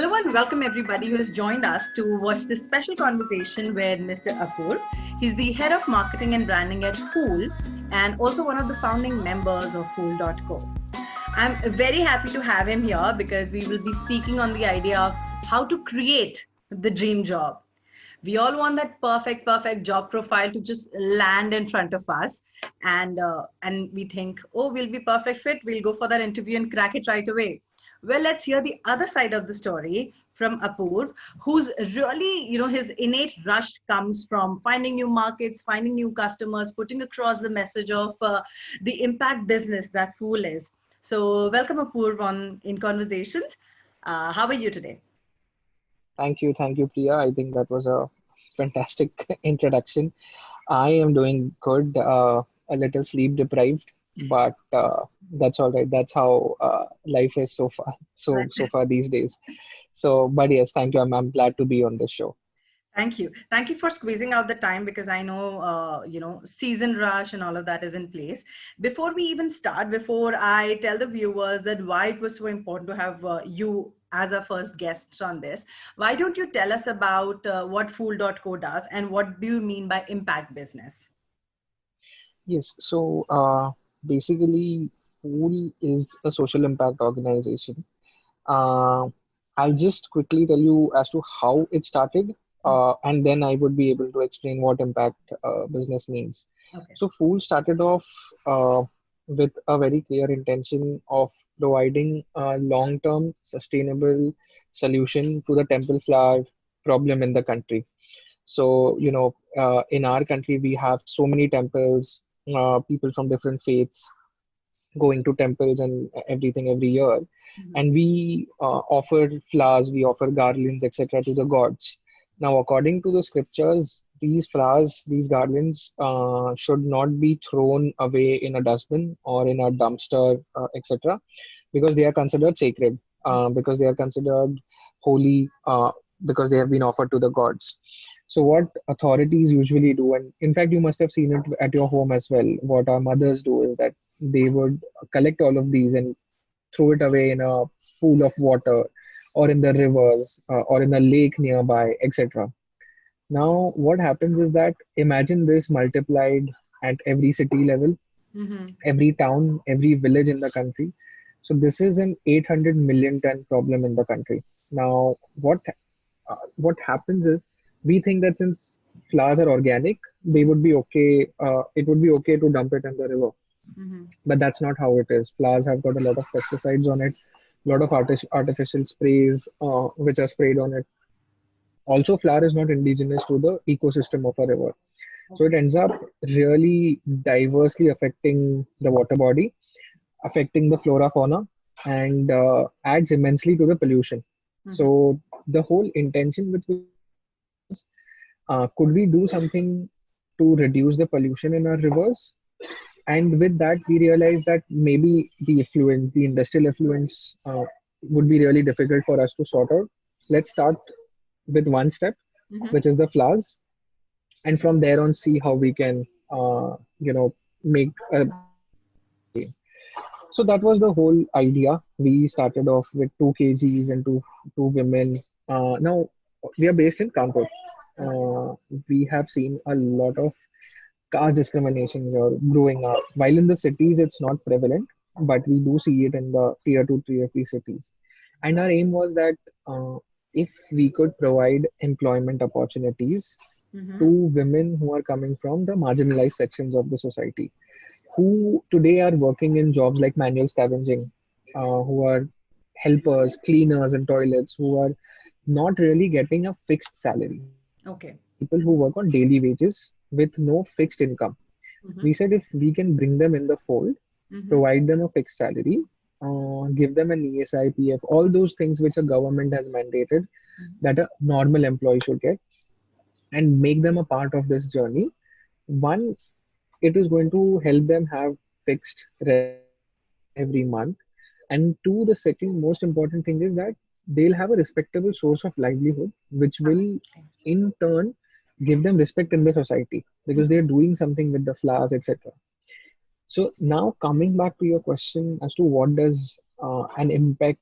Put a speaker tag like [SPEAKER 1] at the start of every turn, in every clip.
[SPEAKER 1] Hello and welcome everybody who has joined us to watch this special conversation with Mr. Apoor. He's the head of marketing and branding at Fool and also one of the founding members of Fool.co. I'm very happy to have him here because we will be speaking on the idea of how to create the dream job. We all want that perfect job profile to just land in front of us, and we think, oh, we'll be perfect fit. We'll go for that interview and crack it right away. Well, let's hear the other side of the story from Apoor, who's really, his innate rush comes from finding new markets, finding new customers, putting across the message of the impact business that Fool is. So, welcome Apoor on in Conversations. How are you today?
[SPEAKER 2] Thank you, Priya. I think that was a fantastic introduction. I am doing good, a little sleep deprived, but that's all right. That's how life is so far, so far these days. So, but yes, thank you. I'm glad to be on this show.
[SPEAKER 1] Thank you. Thank you for squeezing out the time because I know, season rush and all of that is in place. Before we even start, before I tell the viewers that why it was so important to have you as our first guests on this, why don't you tell us about what Fool.co does and what do you mean by impact business?
[SPEAKER 2] Yes. So, basically, Fool is a social impact organization. Uh, I'll just quickly tell you as to how it started, and then I would be able to explain what impact business means.
[SPEAKER 1] Okay.
[SPEAKER 2] So, Fool started off with a very clear intention of providing a long-term sustainable solution to the temple flower problem in the country. So, in our country, we have so many temples, people from different faiths going to temples and everything every year.
[SPEAKER 1] Mhm.
[SPEAKER 2] And we offer flowers, we offer garlands, etc., to the gods. Now, according to the scriptures, these flowers, these garlands should not be thrown away in a dustbin or in a dumpster, etc., because they are considered sacred, because they are considered holy, because they have been offered to the gods. So, what authorities usually do, and in fact, you must have seen it at your home as well, what our mothers do is that they would collect all of these and throw it away in a pool of water or in the rivers or in a lake nearby, etc. Now, what happens is that imagine this multiplied at every city level,
[SPEAKER 1] Mhm.
[SPEAKER 2] every town, every village in the country. So, this is an 800 million ton problem in the country. Now, what happens is we think that since flowers are organic, they would be okay. It would be okay to dump it in the river,
[SPEAKER 1] Mhm.
[SPEAKER 2] but that's not how it is. Flowers have got a lot of pesticides on it, a lot of artificial sprays which are sprayed on it. Also, flower is not indigenous to the ecosystem of a river. So it
[SPEAKER 1] Okay.
[SPEAKER 2] ends up really diversely affecting the water body, affecting the flora fauna, and adds immensely to the pollution.
[SPEAKER 1] Mhm.
[SPEAKER 2] So the whole intention with which we started was, could we do something to reduce the pollution in our rivers? And with that, we realized that maybe the effluent, the industrial effluents, would be really difficult for us to sort out. Let's start with one step,
[SPEAKER 1] Mhm.
[SPEAKER 2] which is the flowers, and from there on, see how we can, make a change. So that was the whole idea. We started off with 2 kgs and two women. Now we are based in Kanpur.
[SPEAKER 1] Okay.
[SPEAKER 2] We have seen a lot of caste discrimination here growing up. While in the cities, it's not prevalent, but we do see it in the tier two, tier three cities. And our aim was that if we could provide employment opportunities to
[SPEAKER 1] Mhm.
[SPEAKER 2] women who are coming from the marginalized sections of the society, who today are working in jobs like manual scavenging, who are helpers, cleaners in toilets, who are not really getting a fixed salary.
[SPEAKER 1] Okay.
[SPEAKER 2] People who work on daily wages with no fixed income.
[SPEAKER 1] Mhm.
[SPEAKER 2] We said if we can bring them in the fold,
[SPEAKER 1] Mhm.
[SPEAKER 2] provide them a fixed salary, give them an ESI, PF, all those things which a government has mandated that a normal employee should get, and make them a part of this journey. One, it is going to help them have fixed revenue every month. And two, the second most important thing is that they'll have a respectable source of livelihood, which will
[SPEAKER 1] Absolutely.
[SPEAKER 2] in turn give them respect in the society because they're doing something with the flowers, etc. So now coming back to your question as to what does an impact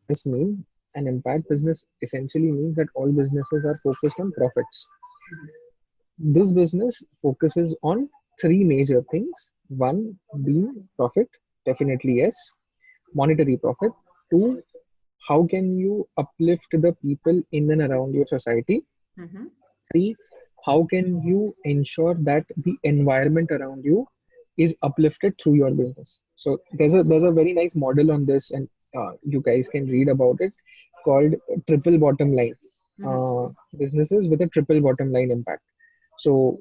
[SPEAKER 2] business mean? An impact business essentially means that all businesses are focused on profits. This business focuses on three major things. One being profit, definitely yes, monetary profit. Two, how can you uplift the people in and around your society?
[SPEAKER 1] Mm-hmm.
[SPEAKER 2] Three, how can you ensure that the environment around you is uplifted through your business? So there's a very nice model on this, and you guys can read about it, called triple bottom line.
[SPEAKER 1] Mm-hmm.
[SPEAKER 2] Businesses with a triple bottom line impact. So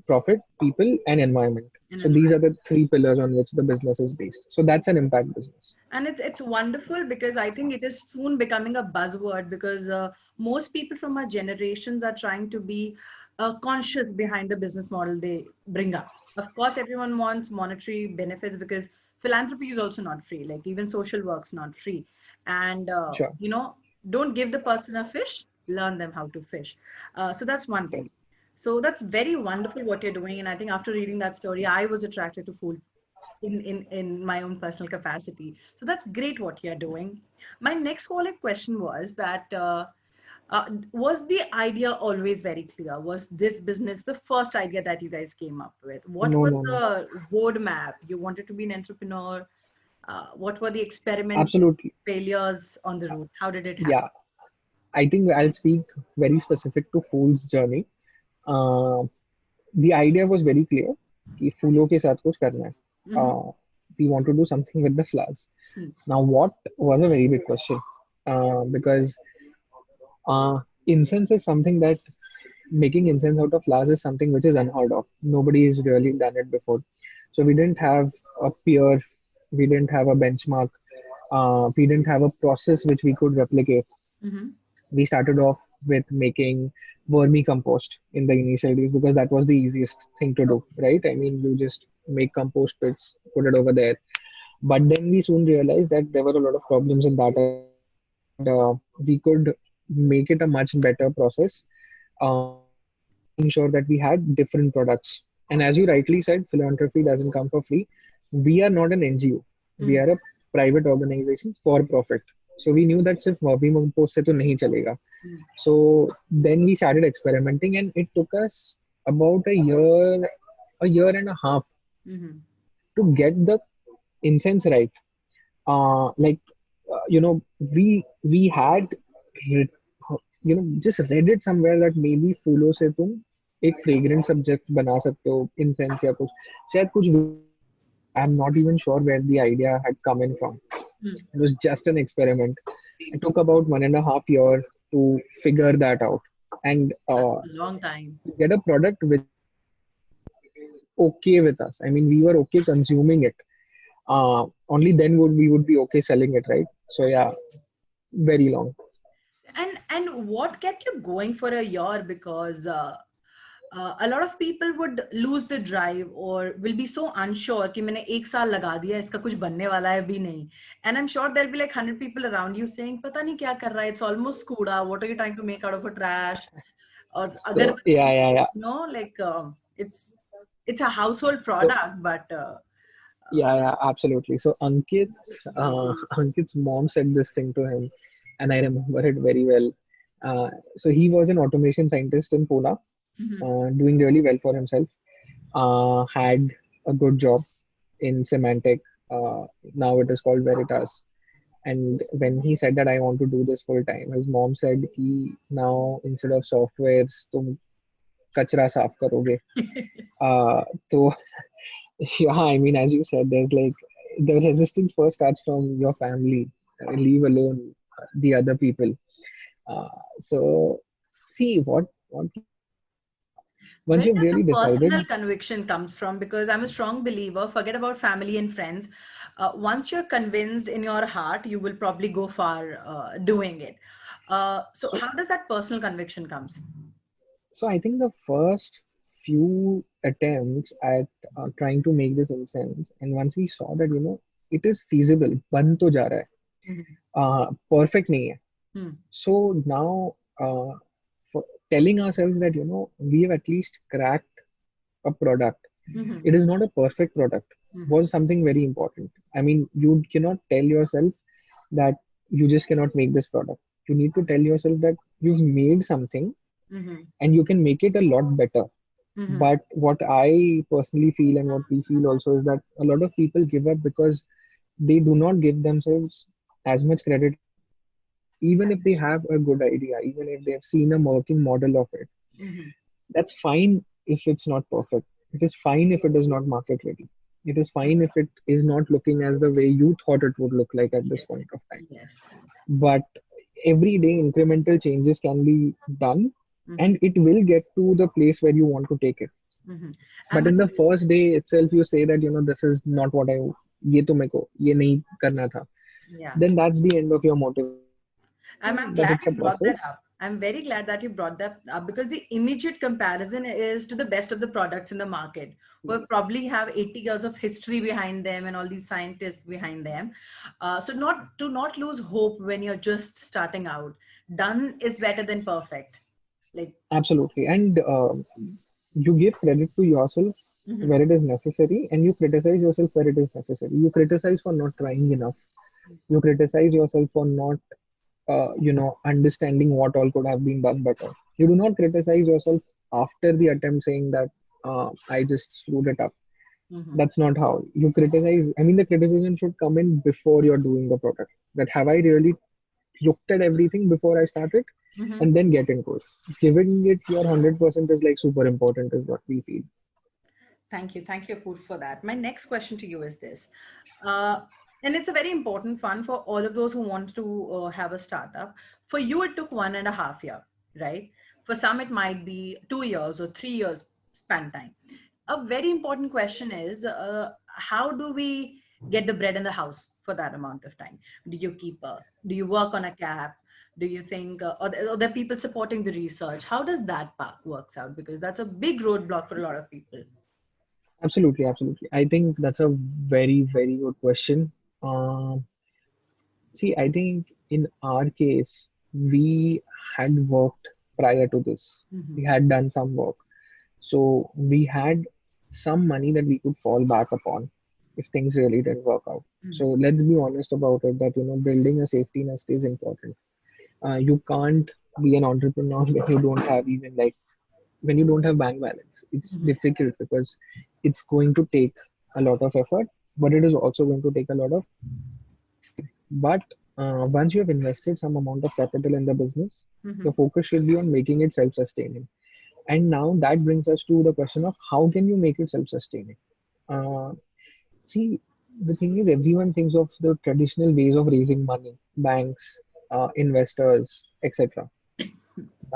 [SPEAKER 2] profit, people, and environment.
[SPEAKER 1] In
[SPEAKER 2] So these are
[SPEAKER 1] environment.
[SPEAKER 2] the three pillars on which the business is based. So that's an impact business.
[SPEAKER 1] And it's wonderful because I think it is soon becoming a buzzword because most people from our generations are trying to be conscious behind the business model they bring up. Of course, everyone wants monetary benefits because philanthropy is also not free. Like even social work's not free. And
[SPEAKER 2] Sure.
[SPEAKER 1] don't give the person a fish, learn them how to fish. So that's one thing. So that's very wonderful what you're doing. And I think after reading that story, I was attracted to food in my own personal capacity. So that's great what you're doing. My next follow-up question was that was the idea always very clear? Was this business the first idea that you guys came up with? What
[SPEAKER 2] No,
[SPEAKER 1] was
[SPEAKER 2] no, no.
[SPEAKER 1] the roadmap? You wanted to be an entrepreneur. What were the experiment
[SPEAKER 2] Absolutely.
[SPEAKER 1] failures on the route? How did it happen?
[SPEAKER 2] Yeah. I think I'll speak very specific to Fool's journey. Uh, the idea was very clear कि फूलों के साथ कुछ करना है.
[SPEAKER 1] Mm-hmm.
[SPEAKER 2] We want to do something with the flowers.
[SPEAKER 1] Hmm.
[SPEAKER 2] Now, what was a very big question? Because incense is something that making incense out of flowers is something which is unheard of. Nobody has really done it before. So we didn't have a peer, we didn't have a benchmark, we didn't have a process which we could replicate.
[SPEAKER 1] Mm-hmm.
[SPEAKER 2] We started off with making vermicompost in the initial days because that was the easiest thing to do, right? I mean, you just make compost pits, put it over there. But then we soon realized that there were a lot of problems in that, and we could make it a much better process by making sure that we had different products. And as you rightly said, philanthropy doesn't come for free. We are not an NGO. We
[SPEAKER 1] Mm-hmm.
[SPEAKER 2] are a private organization for profit. So we knew that सिर्फ vermi post से तो नहीं चलेगा. So then we started experimenting, and it took us about a year and a half
[SPEAKER 1] Mm-hmm.
[SPEAKER 2] to get the incense right. Like we had re- just read it somewhere that maybe फूलों से तुम एक fragrant subject बना सकते हो incense या कुछ शायद कुछ I'm not even sure where the idea had come in from. It was just an experiment. It took about 1.5 years to figure that out and
[SPEAKER 1] Long time.
[SPEAKER 2] get a product which okay with us. I mean, we were okay consuming it. Only then would be okay selling it, right? So yeah, very long.
[SPEAKER 1] And what kept you going for a year? Because a lot of people would lose the drive or will be so unsure कि मैंने एक साल लगा दिया इसका कुछ बनने वाला है भी नहीं. And I'm sure there'll be like 100 people around you saying पता नहीं क्या कर रहा है, it's almost कूड़ा, what are you trying to make out of a trash? और
[SPEAKER 2] So yeah,
[SPEAKER 1] अगरबत्ती,
[SPEAKER 2] yeah, yeah.
[SPEAKER 1] like it's a household
[SPEAKER 2] So
[SPEAKER 1] product, but
[SPEAKER 2] yeah, yeah, absolutely. So Ankit's mom said this thing to him, and I remember it very well. So he was an automation scientist in Pune,
[SPEAKER 1] Mhm.
[SPEAKER 2] doing really well for himself. Had a good job in Symantec. Now it is called Veritas. And when he said that I want to do this full time, his mom said he now instead of softwares, तुम कचरा साफ करोगे. Uh, so yeah, I mean, as you said, there's like the resistance first starts from your family. Leave alone the other people. So see what once
[SPEAKER 1] Where
[SPEAKER 2] you've
[SPEAKER 1] does the
[SPEAKER 2] really decided.
[SPEAKER 1] personal conviction comes from? Because I'm a strong believer, forget about family and friends. Once you're convinced in your heart, you will probably go far doing it. So
[SPEAKER 2] So
[SPEAKER 1] how does that personal conviction comes?
[SPEAKER 2] so I think the first few attempts at trying to make this incense, and once we saw that it is feasible, बन तो जा रहा है,
[SPEAKER 1] Mhm.
[SPEAKER 2] perfect नहीं है.
[SPEAKER 1] Hmm.
[SPEAKER 2] So now for telling ourselves that we have at least cracked a product.
[SPEAKER 1] Mhm.
[SPEAKER 2] It is not a perfect product
[SPEAKER 1] Mhm.
[SPEAKER 2] was something very important. I mean, you cannot tell yourself that you just cannot make this product. You need to tell yourself that you've made something
[SPEAKER 1] Mm-hmm.
[SPEAKER 2] and you can make it a lot better.
[SPEAKER 1] Mm-hmm.
[SPEAKER 2] But what I personally feel and what we feel also is that a lot of people give up because they do not give themselves as much credit as they should. Even if they have a good idea, even if they've seen a working model of it,
[SPEAKER 1] Mm-hmm.
[SPEAKER 2] that's fine if it's not perfect. It is fine if it is not market ready. It is fine if it is not looking as the way you thought it would look like at this
[SPEAKER 1] Yes.
[SPEAKER 2] point of time.
[SPEAKER 1] Yes.
[SPEAKER 2] But every day, incremental changes can be done
[SPEAKER 1] Mm-hmm.
[SPEAKER 2] and it will get to the place where you want to take it.
[SPEAKER 1] Mm-hmm.
[SPEAKER 2] But
[SPEAKER 1] And
[SPEAKER 2] in the first day itself, you say that, this is not what ये तो मेरे को ये नहीं करना था.
[SPEAKER 1] yeah.
[SPEAKER 2] Then that's the end of your motivation. I understand
[SPEAKER 1] I'm
[SPEAKER 2] that
[SPEAKER 1] glad
[SPEAKER 2] it's a
[SPEAKER 1] you brought that
[SPEAKER 2] process.
[SPEAKER 1] up. I'm very glad that you brought that up because the immediate comparison is to the best of the products in the market who have
[SPEAKER 2] Yes,
[SPEAKER 1] probably have 80 years of history behind them and all these scientists behind them. So not lose hope when you're just starting out. Done is better than perfect. Like,
[SPEAKER 2] absolutely. And you give credit to yourself
[SPEAKER 1] mhm,
[SPEAKER 2] where it is necessary, and you criticize yourself where it is necessary. You criticize for not trying enough. You criticize yourself for not, understanding what all could have been done better. You do not criticize yourself after the attempt saying that I just screwed it up.
[SPEAKER 1] mhm,
[SPEAKER 2] That's not how you criticize. I mean, the criticism should come in before you're doing the product. That have I really looked at everything before I started,
[SPEAKER 1] mhm.
[SPEAKER 2] and then get into it. Giving it your 100% is like super important, is what we feel.
[SPEAKER 1] Thank you. Thank you, Apoor, for that. My next question to you is this. Uh, and it's a very important one for all of those who want to have a startup. For you, it took 1.5 year, right? For some, it might be 2 years or 3 years span time. A very important question is how do we get the bread in the house for that amount of time? Do you work on a cap? Do you think, are there people supporting the research? How does that part works out? Because that's a big roadblock for a lot of people.
[SPEAKER 2] Absolutely, absolutely. I think that's a very, very good question. Um, See, I think in our case, we had worked prior to this.
[SPEAKER 1] Mhm.
[SPEAKER 2] We had done some work. So we had some money that we could fall back upon if things really didn't work out. So
[SPEAKER 1] Mhm.
[SPEAKER 2] let's be honest about it that, building a safety nest is important. You can't be an entrepreneur when you don't have even like when you don't have bank balance. It's
[SPEAKER 1] Mhm.
[SPEAKER 2] difficult because it's going to take a lot of effort, but it is also going to take a lot of time. But once you have invested some amount of capital in the business, the
[SPEAKER 1] Mhm.
[SPEAKER 2] focus should be on making it self-sustaining. And now that brings us to the question of how can you make it self-sustaining? Uh, See, the thing is, everyone thinks of the traditional ways of raising money, banks, investors, etc.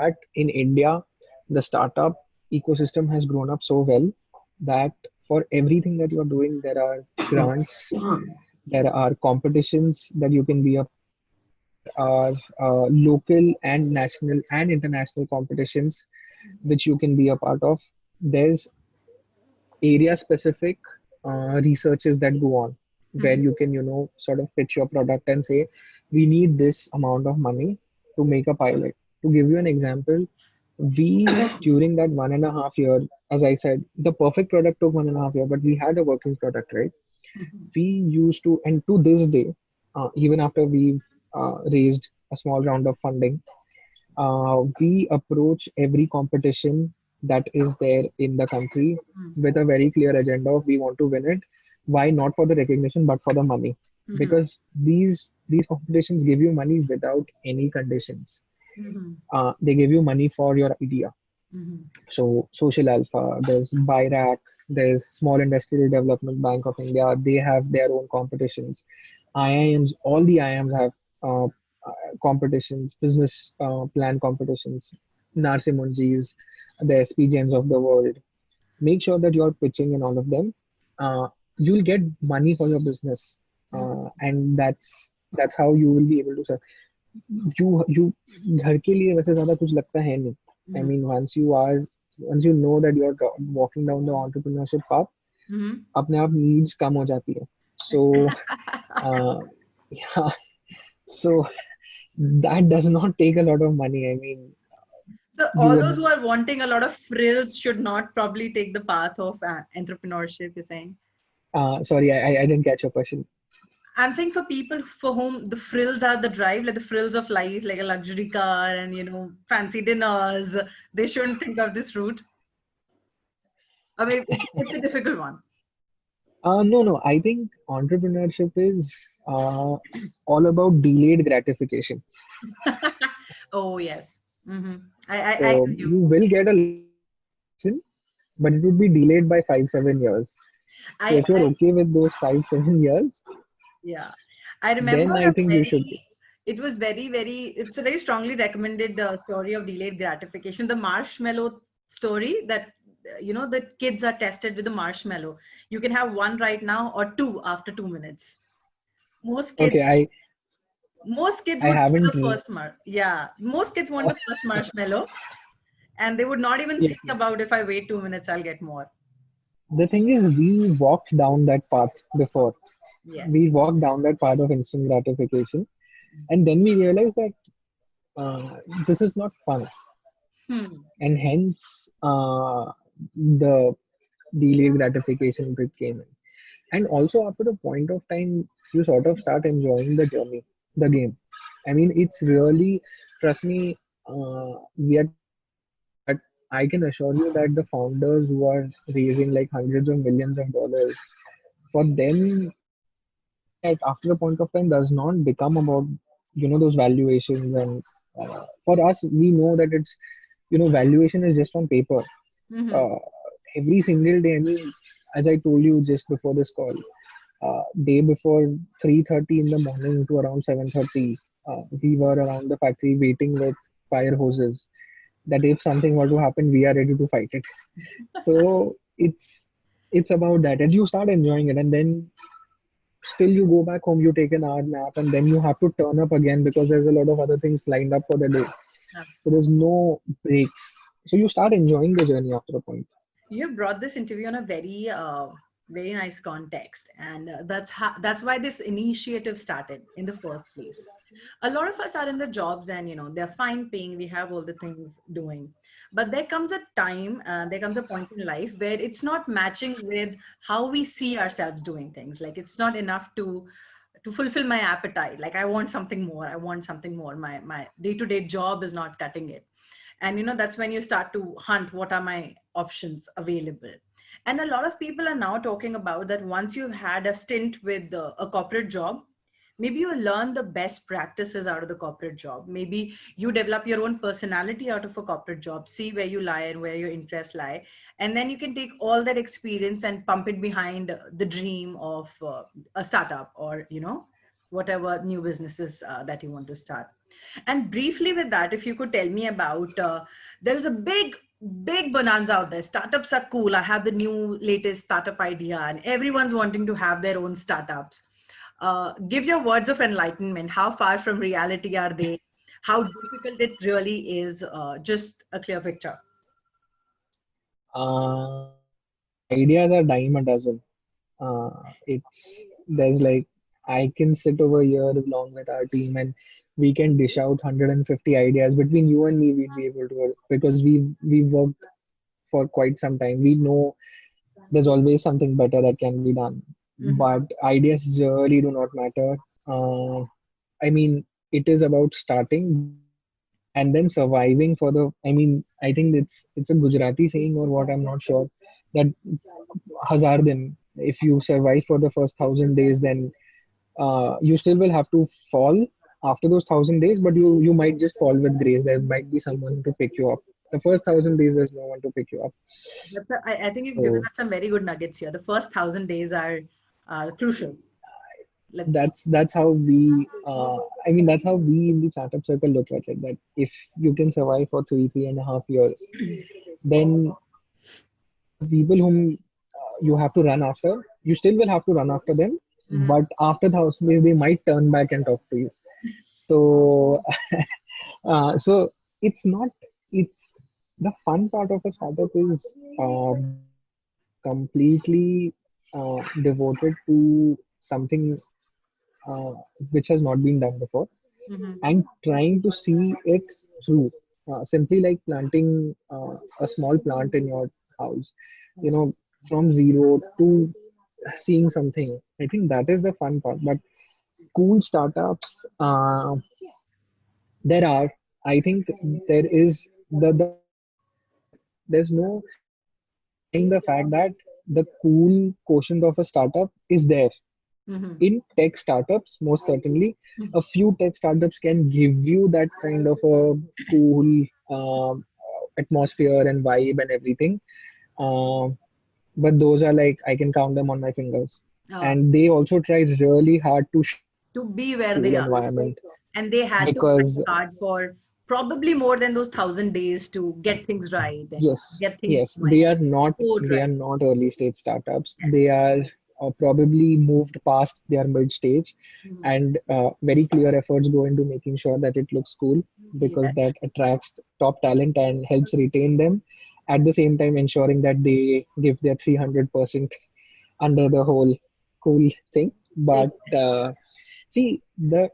[SPEAKER 2] But in India, the startup ecosystem has grown up so well that for everything that you're doing, there are grants, there are competitions that you can be a part of, there are local and national and international competitions which you can be a part of. There's area specific researches that go on where
[SPEAKER 1] Mhm.
[SPEAKER 2] you can sort of pitch your product and say we need this amount of money to make a pilot. To give you an example, we during that 1.5 year, as I said, the perfect product took 1.5 year, but we had a working product, right?
[SPEAKER 1] Mhm.
[SPEAKER 2] We used to, and to this day, even after we've raised a small round of funding, we approach every competition that is there in the country with a very clear agenda of we want to win it. Why? Not for the recognition, but for the money.
[SPEAKER 1] Mhm.
[SPEAKER 2] Because these competitions give you money without any conditions.
[SPEAKER 1] Mhm.
[SPEAKER 2] They give you money for your idea.
[SPEAKER 1] Mhm.
[SPEAKER 2] So Social Alpha, there's BIRAC, there's Small Industrial Development Bank of India. They have their own competitions. IIMs, all the IIMs have competitions, business plan competitions, Narsi Munjis, the SPGMs of the world. Make sure that you're pitching in all of them. You'll get money for your business, and that's how you will be able to serve. You घर के लिए वैसे ज्यादा कुछ लगता है नहीं. I
[SPEAKER 1] Mhm.
[SPEAKER 2] mean, once you know that you're walking down the entrepreneurship path,
[SPEAKER 1] Mhm.
[SPEAKER 2] अपने आप needs कम हो जाती है. So uh, yeah, so that does not take a lot of money. I mean,
[SPEAKER 1] So
[SPEAKER 2] you
[SPEAKER 1] all
[SPEAKER 2] would
[SPEAKER 1] those who are wanting a lot of frills should not probably take the path of entrepreneurship, you're saying?
[SPEAKER 2] sorry, I didn't catch your question.
[SPEAKER 1] I'm saying for people for whom the frills are the drive, like the frills of life, like a luxury car and fancy dinners, they shouldn't think of this route. I mean, it's a difficult one.
[SPEAKER 2] No. I think entrepreneurship is all about delayed gratification.
[SPEAKER 1] Oh yes. Mm-hmm. I
[SPEAKER 2] So
[SPEAKER 1] hear you.
[SPEAKER 2] you will get a lesson, but it would be delayed by 5, 7 years. So
[SPEAKER 1] I,
[SPEAKER 2] if you're
[SPEAKER 1] I
[SPEAKER 2] okay with those 5, 7 years,
[SPEAKER 1] Yeah, I remember
[SPEAKER 2] then I think you should.
[SPEAKER 1] it was it's a very strongly recommended story of delayed gratification. The marshmallow story that, the kids are tested with the marshmallow. You can have one right now or two after 2 minutes. Most kids,
[SPEAKER 2] Okay,
[SPEAKER 1] most kids
[SPEAKER 2] I
[SPEAKER 1] would want
[SPEAKER 2] haven't.
[SPEAKER 1] the most kids want the first marshmallow, and they would not even
[SPEAKER 2] Yeah.
[SPEAKER 1] think about if I wait 2 minutes, I'll get more.
[SPEAKER 2] The thing is, we walked down that path before.
[SPEAKER 1] Yes.
[SPEAKER 2] We walked down that path of instant gratification, and then we realized that this is not fun,
[SPEAKER 1] Hmm.
[SPEAKER 2] and hence the delayed gratification bit came in. And also, after a point of time, you sort of start enjoying the journey, the game. I mean, it's really, trust me, we are, but I can assure you that the founders who are raising like hundreds of millions of dollars, for them, at after a point of time, does not become about those valuations. And for us, we know that it's valuation is just on paper.
[SPEAKER 1] Mm-hmm.
[SPEAKER 2] uh, every single day. I mean, as I told you just before this call, day before 3:30 in the morning to around 7:30, we were around the factory waiting with fire hoses. That if something were to happen, we are ready to fight it. So it's about that, and you start enjoying it, and then still you go back home, you take an hour nap, and then you have to turn up again because there's a lot of other things lined up for the day. So there's no breaks. So you start enjoying the journey after a point.
[SPEAKER 1] You have brought this interview on a very nice context, and that's why this initiative started in the first place. A lot of us are in the jobs, and they're fine paying, we have all the things doing, but there comes a time, there comes a point in life where it's not matching with how we see ourselves doing things. Like, it's not enough to fulfill my appetite. Like, I want something more, I want something more. My day-to-day job is not cutting it. And that's when you start to hunt, what are my options available. And a lot of people are now talking about that once you've had a stint with a corporate job, maybe you learn the best practices out of the corporate job. Maybe you develop your own personality out of a corporate job, see where you lie and where your interests lie, and then you can take all that experience and pump it behind the dream of a startup, or whatever new businesses that you want to start. And briefly with that, if you could tell me about, there is a big bonanza out there. Startups are cool. I have the new latest startup idea, and everyone's wanting to have their own startups. Give your words of enlightenment. How far from reality are they? How difficult it really is? Just a clear picture.
[SPEAKER 2] Ideas are dime a dozen. It's there's like I can sit over here along with our team and we can dish out 150 ideas between you and me. We'd be able to work because we've worked for quite some time. We know there's always something better that can be done,
[SPEAKER 1] Mhm.
[SPEAKER 2] but ideas really do not matter. Uh, I mean, it is about starting and then surviving for the. I mean, I think it's a Gujarati saying or what, I'm not sure, that hazar din. If you survive for the first 1,000 days, then you still will have to fall after those 1,000 days, but you might just fall with grace. There might be someone to pick you up. The first 1,000 days, there's no one to pick you up.
[SPEAKER 1] I think you've given
[SPEAKER 2] So
[SPEAKER 1] us some very good nuggets here. The first 1,000 days are crucial. Let's.
[SPEAKER 2] that's how we. I mean, that's how we in the startup circle look at it. That if you can survive for 3.5 years, then the people whom you have to run after, you still will have to run after them.
[SPEAKER 1] Mhm.
[SPEAKER 2] But after 1,000 days, they might turn back and talk to you. So, so it's not. It's the fun part of a startup is completely devoted to something uh, which has not been done before
[SPEAKER 1] Mhm.
[SPEAKER 2] and trying to see it through. Simply like planting a small plant in your house, you know, from zero to seeing something. I think that is the fun part. But Cool startups. There are. I think there is the there's no denying the fact that the cool quotient of a startup is there.
[SPEAKER 1] Mm-hmm.
[SPEAKER 2] In tech startups, most certainly, a few tech startups can give you that kind of a cool atmosphere and vibe and everything. Um, but those are like I can count them on my fingers.
[SPEAKER 1] Uh,
[SPEAKER 2] And they also try really hard to show
[SPEAKER 1] to be
[SPEAKER 2] a
[SPEAKER 1] where
[SPEAKER 2] cool
[SPEAKER 1] they are.
[SPEAKER 2] environment
[SPEAKER 1] And they had to work
[SPEAKER 2] because
[SPEAKER 1] hard for probably more than those 1,000 days to get things right and
[SPEAKER 2] yes,
[SPEAKER 1] get things
[SPEAKER 2] yes,
[SPEAKER 1] going, code
[SPEAKER 2] they are
[SPEAKER 1] right.
[SPEAKER 2] not early stage startups.
[SPEAKER 1] Yes.
[SPEAKER 2] They are probably moved past their mid stage,
[SPEAKER 1] Mhm.
[SPEAKER 2] and very clear efforts go into making sure that it looks cool because
[SPEAKER 1] Yes.
[SPEAKER 2] that attracts top talent and helps retain them. At the same time, ensuring that they give their 300% under the whole cool thing. But see, the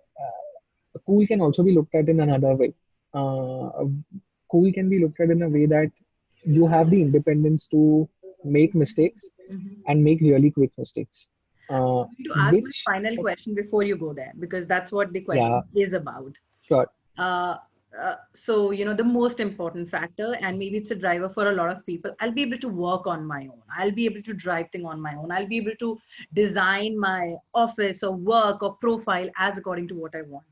[SPEAKER 2] cool can also be looked at in another way. Cool can be looked at in a way that you have the independence to make mistakes
[SPEAKER 1] Mhm.
[SPEAKER 2] and make really quick mistakes.
[SPEAKER 1] To ask my
[SPEAKER 2] Which,
[SPEAKER 1] final question before you go there, because that's what the
[SPEAKER 2] yeah,
[SPEAKER 1] question is about.
[SPEAKER 2] sure.
[SPEAKER 1] Uh, so, the most important factor, and maybe it's a driver for a lot of people, I'll be able to work on my own. I'll be able to drive thing on my own. I'll be able to design my office or work or profile as according to what I want.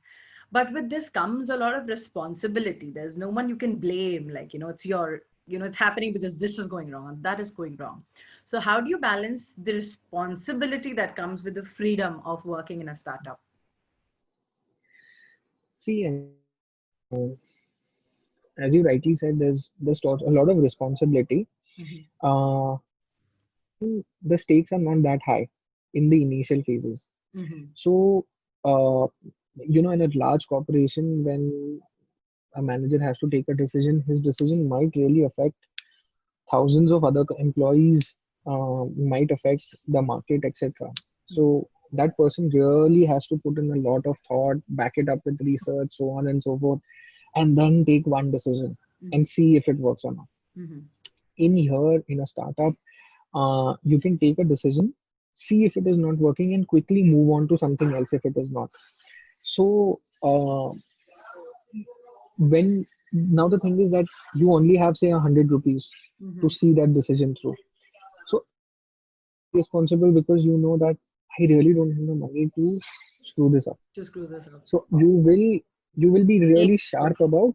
[SPEAKER 1] But with this comes a lot of responsibility. There's no one you can blame. Like, it's happening because this is going wrong and that is going wrong. So how do you balance the responsibility that comes with the freedom of working in a startup?
[SPEAKER 2] See, as you rightly said, a lot of responsibility.
[SPEAKER 1] Mhm.
[SPEAKER 2] Uh, the stakes are not that high in the initial phases.
[SPEAKER 1] Mhm.
[SPEAKER 2] So, in a large corporation, when a manager has to take a decision, his decision might really affect thousands of other employees, might affect the market, etc. So that person really has to put in a lot of thought, back it up with research, so on and so forth, and then take one decision and
[SPEAKER 1] Mhm.
[SPEAKER 2] see if it works or not.
[SPEAKER 1] Mhm.
[SPEAKER 2] In here, in a startup, you can take a decision, see if it is not working, and quickly move on to something else if it is not. So, when now the thing is that you only have say 100 rupees to
[SPEAKER 1] Mhm.
[SPEAKER 2] see that decision through. So responsible because you know that I really don't have the money to screw this up.
[SPEAKER 1] To screw this up.
[SPEAKER 2] So you will be
[SPEAKER 1] Make
[SPEAKER 2] really
[SPEAKER 1] sure.
[SPEAKER 2] sharp about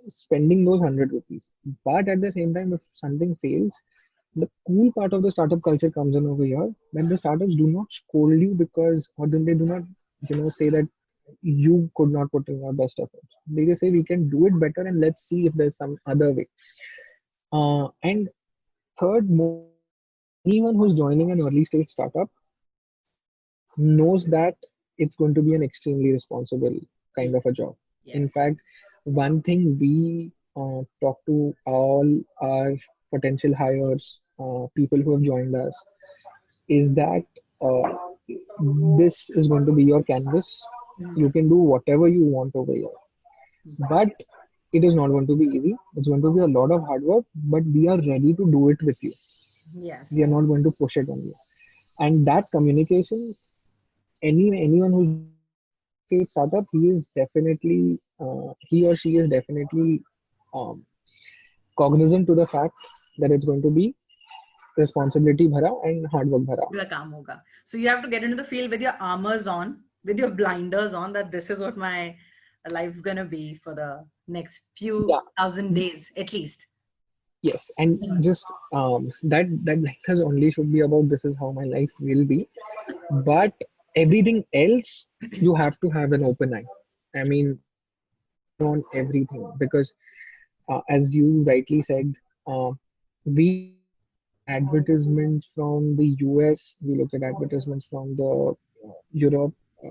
[SPEAKER 2] spending those 100 rupees. But at the same time, if something fails, the cool part of the startup culture comes in over here when the startups do not scold you because, or then they do not, say that you could not put in your best efforts. They just say we can do it better and let's see if there's some other way. And third, anyone who's joining an early stage startup knows that it's going to be an extremely responsible
[SPEAKER 1] Yeah.
[SPEAKER 2] kind of a job. In
[SPEAKER 1] Yes.
[SPEAKER 2] fact, one thing we talk to all our potential hires, people who have joined us, is that this is going to be your canvas. You
[SPEAKER 1] Mhm.
[SPEAKER 2] can do whatever you want over here, but it is not going to be easy. It's going to be a lot of hard work, but we are ready to do it with you.
[SPEAKER 1] Yes.
[SPEAKER 2] We are not going to push it on you. And that communication, anyone who's stage startup, he or she is definitely um, cognizant to the fact that it's going to be responsibility bhara and hard work bhara.
[SPEAKER 1] पूरा काम होगा. So you have to get into the field with your armors on, with your blinders on, that this is what my life's gonna be for the next few
[SPEAKER 2] Yeah,
[SPEAKER 1] 1,000 days at least.
[SPEAKER 2] yes, and just that has only should be about this is how my life will be, but everything else you have to have an open eye. I mean, on everything because as you rightly said, we advertisements from the US, we look at advertisements from the Europe, uh,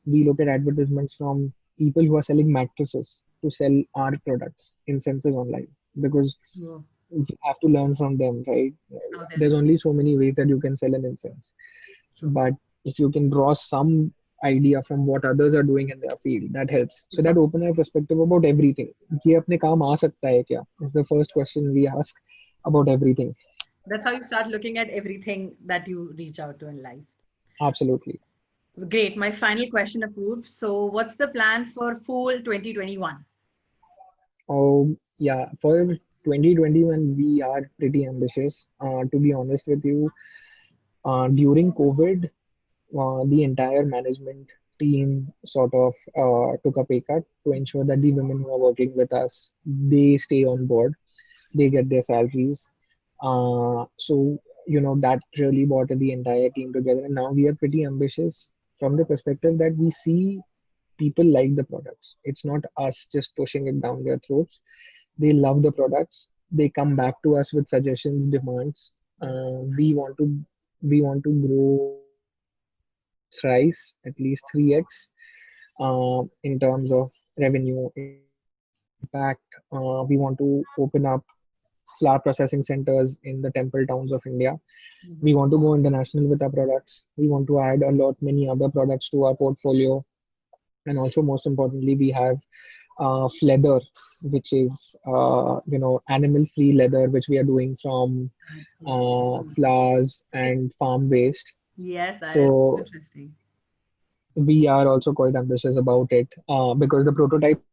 [SPEAKER 2] we look at advertisements from people who are selling mattresses to sell our products in Senses Online because
[SPEAKER 1] Oh,
[SPEAKER 2] you have to learn from them, right?
[SPEAKER 1] oh,
[SPEAKER 2] There's
[SPEAKER 1] definitely.
[SPEAKER 2] only so many ways that you can sell an incense,
[SPEAKER 1] True.
[SPEAKER 2] but if you can draw some idea from what others are doing in their field, that helps. So that
[SPEAKER 1] Exactly.
[SPEAKER 2] open eye perspective about everything. ये अपने काम आ सकता है क्या? Is the first question we ask about everything.
[SPEAKER 1] That's how you start looking at everything that you reach out to in life.
[SPEAKER 2] Absolutely.
[SPEAKER 1] Great. My final question approved. So, what's the plan for Fool 2021?
[SPEAKER 2] Yeah, for 2021, we are pretty ambitious. To be honest with you, during COVID, the entire management team sort of took a pay cut to ensure that the women who are working with us, they stay on board, they get their salaries. So, that really brought the entire team together. And now we are pretty ambitious from the perspective that we see people like the products. It's not us just pushing it down their throats. They love the products. They come back to us with suggestions, demands. We want to grow thrice, at least 3x, in terms of revenue, in terms of impact. We want to open up flower processing centers in the temple towns of India. We want to go international with our products. We want to add a lot many other products to our portfolio. And also, most importantly, we have leather, which is animal-free leather, which we are doing from flowers and farm waste.
[SPEAKER 1] Yes, that is
[SPEAKER 2] So
[SPEAKER 1] interesting.
[SPEAKER 2] we are also quite ambitious about it because the prototype is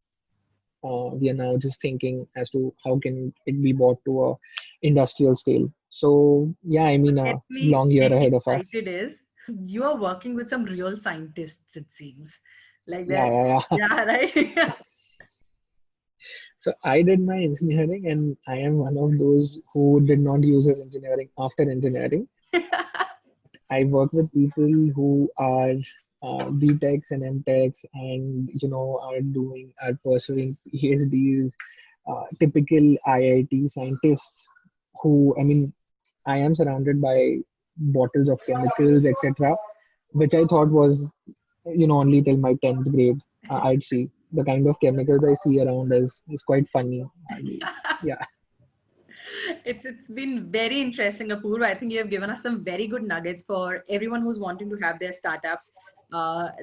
[SPEAKER 2] done. We are now just thinking as to how can it be brought to a industrial scale. So yeah, I
[SPEAKER 1] What
[SPEAKER 2] mean
[SPEAKER 1] gets
[SPEAKER 2] a
[SPEAKER 1] me
[SPEAKER 2] long year
[SPEAKER 1] very
[SPEAKER 2] ahead of us.
[SPEAKER 1] excited is you are working with some real scientists, it seems. Like
[SPEAKER 2] Yeah,
[SPEAKER 1] that.
[SPEAKER 2] yeah, yeah.
[SPEAKER 1] Yeah, right?
[SPEAKER 2] So I did my engineering, and I am one of those who did not use his engineering after engineering. I work with people who are BTechs and MTechs, and are pursuing PhDs. Typical IIT scientists who, I mean, I am surrounded by bottles of chemicals, etc., which I thought was, only till my 10th grade. I'd see the kind of chemicals I see around is quite funny. I mean, yeah.
[SPEAKER 1] It's been very interesting, Apurva. I think you have given us some very good nuggets for everyone who's wanting to have their startups.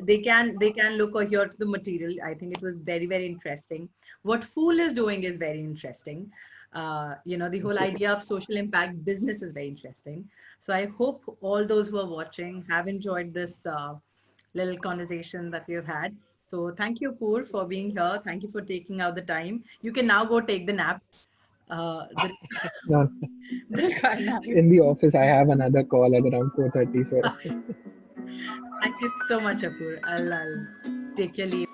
[SPEAKER 1] They can look or hear to the material. I think it was very interesting. What Fool is doing is very interesting. The whole
[SPEAKER 2] Okay.
[SPEAKER 1] idea of social impact business is very interesting. So I hope all those who are watching have enjoyed this little conversation that we have had. So thank you, Poor, for being here. Thank you for taking out the time. You can now go take the nap. The
[SPEAKER 2] Now,
[SPEAKER 1] the required nap.
[SPEAKER 2] in the office, I have another call at around 4:30. So
[SPEAKER 1] Thank you so much, Apur. I'll take your leave.